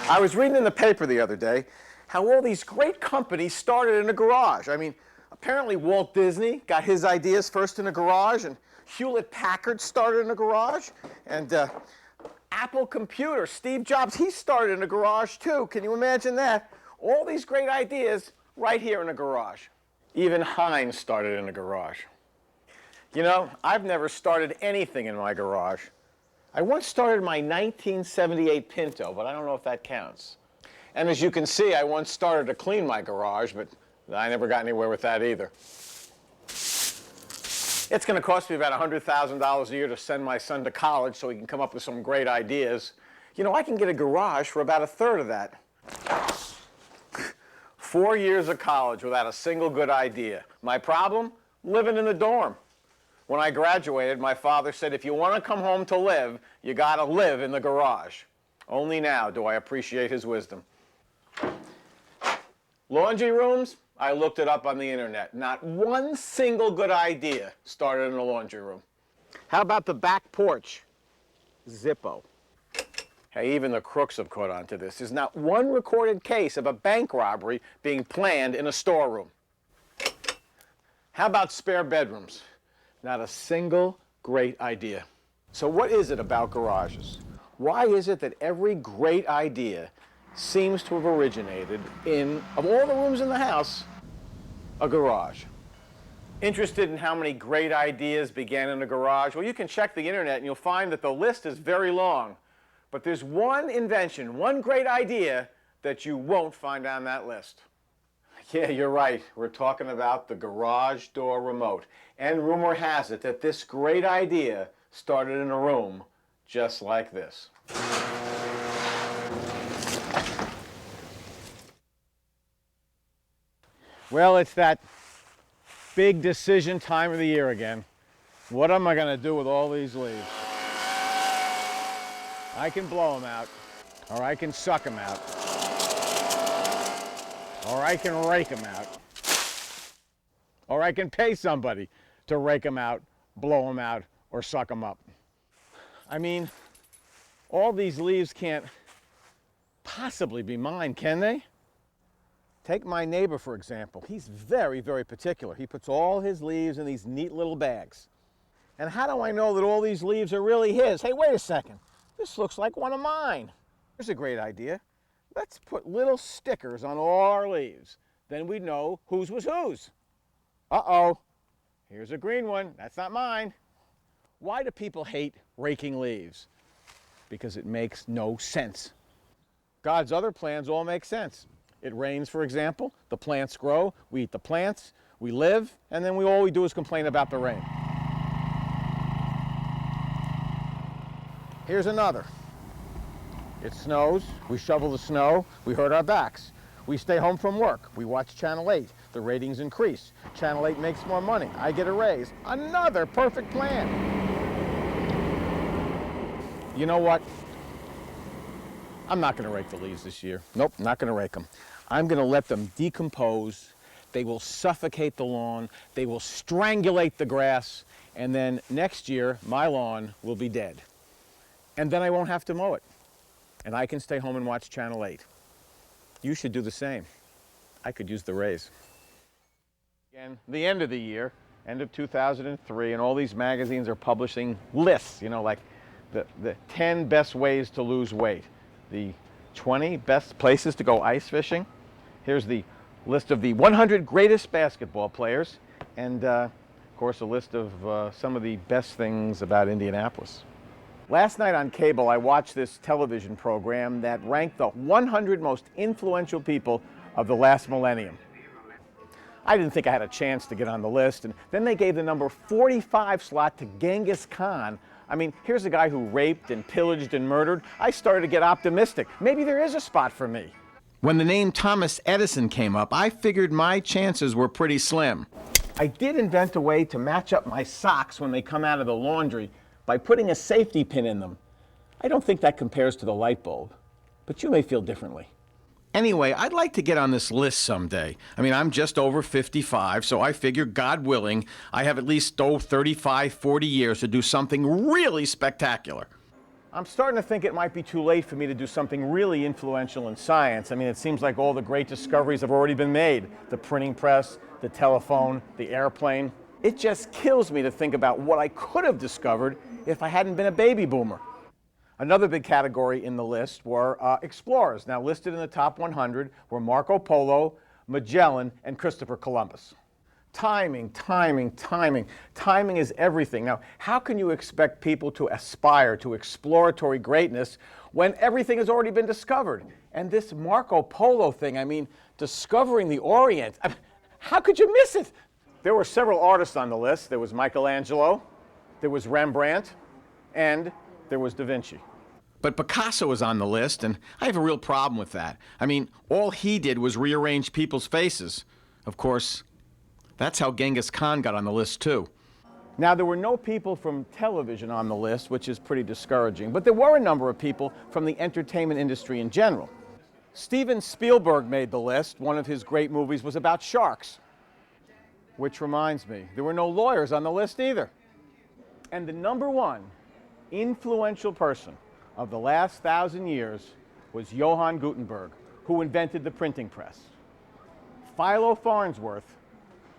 I was reading in the paper the other day how all these great companies started in a garage. I mean, apparently Walt Disney got his ideas first in a garage, and Hewlett-Packard started in a garage, and Apple Computer, Steve Jobs, he started in a garage too. Can you imagine that? All these great ideas right here in a garage. Even Heinz started in a garage. You know, I've never started anything in my garage. I once started my 1978 Pinto, but I don't know if that counts. And as you can see, I once started to clean my garage, but I never got anywhere with that either. It's going to cost me about $100,000 a year to send my son to college so he can come up with some great ideas. You know, I can get a garage for about a third of that. 4 years of college without a single good idea. My problem? Living in the dorm. When I graduated, my father said, if you want to come home to live, you got to live in the garage. Only now do I appreciate his wisdom. Laundry rooms? I looked it up on the internet. Not one single good idea started in a laundry room. How about the back porch? Zippo. Hey, even the crooks have caught on to this. There's not one recorded case of a bank robbery being planned in a storeroom. How about spare bedrooms? Not a single great idea. So what is it about garages? Why is it that every great idea seems to have originated in, of all the rooms in the house, a garage? Interested in how many great ideas began in a garage? Well, you can check the internet and you'll find that the list is very long. But there's one invention, one great idea that you won't find on that list. Yeah, you're right. We're talking about the garage door remote. And rumor has it that this great idea started in a room just like this. Well, it's that big decision time of the year again. What am I going to do with all these leaves? I can blow them out, or I can suck them out, or I can rake them out, or I can pay somebody to rake them out, blow them out, or suck them up. I mean, all these leaves can't possibly be mine, can they? Take my neighbor, for example. He's very, very particular. He puts all his leaves in these neat little bags. And how do I know that all these leaves are really his? Hey, wait a second. This looks like one of mine. Here's a great idea. Let's put little stickers on all our leaves. Then we'd know whose was whose. Uh-oh. Here's a green one. That's not mine. Why do people hate raking leaves? Because it makes no sense. God's other plans all make sense. It rains, for example. The plants grow. We eat the plants. We live. And then all we do is complain about the rain. Here's another. It snows, we shovel the snow, we hurt our backs. We stay home from work, we watch Channel 8, the ratings increase. Channel 8 makes more money, I get a raise. Another perfect plan. You know what? I'm not going to rake the leaves this year. Nope, not going to rake them. I'm going to let them decompose. They will suffocate the lawn, they will strangulate the grass, and then next year, my lawn will be dead. And then I won't have to mow it. And I can stay home and watch Channel 8. You should do the same. I could use the raise. Again, the end of the year, end of 2003, and all these magazines are publishing lists, you know, like the 10 best ways to lose weight, the 20 best places to go ice fishing. Here's the list of the 100 greatest basketball players, and of course a list of some of the best things about Indianapolis. Last night on cable, I watched this television program that ranked the 100 most influential people of the last millennium. I didn't think I had a chance to get on the list, and then they gave the number 45 slot to Genghis Khan. I mean, here's a guy who raped and pillaged and murdered. I started to get optimistic. Maybe there is a spot for me. When the name Thomas Edison came up, I figured my chances were pretty slim. I did invent a way to match up my socks when they come out of the laundry by putting a safety pin in them. I don't think that compares to the light bulb, but you may feel differently. Anyway, I'd like to get on this list someday. I mean, I'm just over 55, so I figure, God willing, I have at least 35, 40 years to do something really spectacular. I'm starting to think it might be too late for me to do something really influential in science. I mean, it seems like all the great discoveries have already been made. The printing press, the telephone, the airplane. It just kills me to think about what I could have discovered if I hadn't been a baby boomer. Another big category in the list were explorers. Now listed in the top 100 were Marco Polo, Magellan, and Christopher Columbus. Timing, timing, timing. Timing is everything. Now, how can you expect people to aspire to exploratory greatness when everything has already been discovered? And this Marco Polo thing, I mean, discovering the Orient, how could you miss it? There were several artists on the list. There was Michelangelo, there was Rembrandt, and there was Da Vinci. But Picasso was on the list, and I have a real problem with that. I mean, all he did was rearrange people's faces. Of course, that's how Genghis Khan got on the list, too. Now, there were no people from television on the list, which is pretty discouraging, but there were a number of people from the entertainment industry in general. Steven Spielberg made the list. One of his great movies was about sharks. Which reminds me, there were no lawyers on the list either. And the number one influential person of the last 1,000 years was Johann Gutenberg, who invented the printing press. Philo Farnsworth,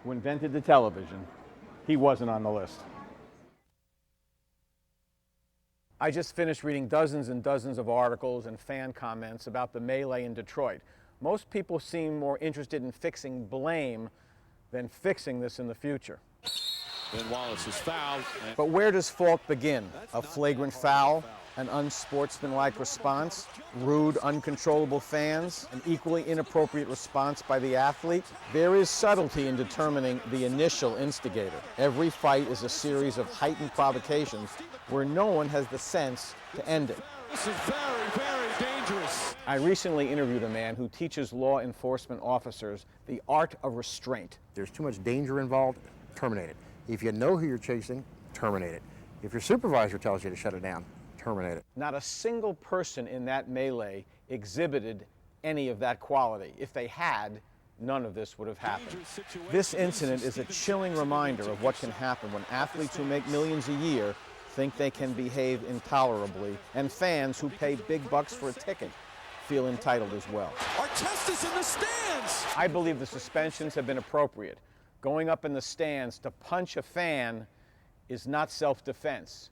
who invented the television, he wasn't on the list. I just finished reading dozens and dozens of articles and fan comments about the melee in Detroit. Most people seem more interested in fixing blame than fixing this in the future. Then Wallace is fouled. But where does fault begin? A flagrant foul? An unsportsmanlike response? Rude, uncontrollable fans? An equally inappropriate response by the athlete? There is subtlety in determining the initial instigator. Every fight is a series of heightened provocations where no one has the sense to end it. This is very, very dangerous. I recently interviewed a man who teaches law enforcement officers the art of restraint. There's too much danger involved, terminate it. If you know who you're chasing, terminate it. If your supervisor tells you to shut it down, terminate it. Not a single person in that melee exhibited any of that quality. If they had, none of this would have happened. This incident is a chilling reminder of what can happen when athletes who make millions a year think they can behave intolerably, and fans who pay big bucks for a ticket feel entitled as well. Artesta's in the stands! I believe the suspensions have been appropriate. Going up in the stands to punch a fan is not self-defense,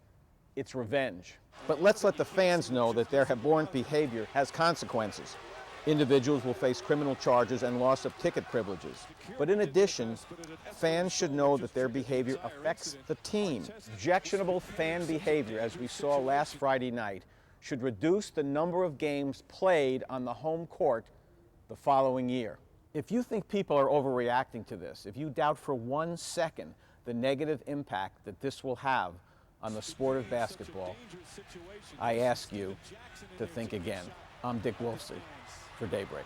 it's revenge. But let's let the fans know that their abhorrent behavior has consequences. Individuals will face criminal charges and loss of ticket privileges. But in addition, fans should know that their behavior affects the team. Objectionable fan behavior, as we saw last Friday night, should reduce the number of games played on the home court the following year. If you think people are overreacting to this, if you doubt for 1 second the negative impact that this will have on the sport of basketball, I ask you to think again. I'm Dick Wolfsie for Daybreak.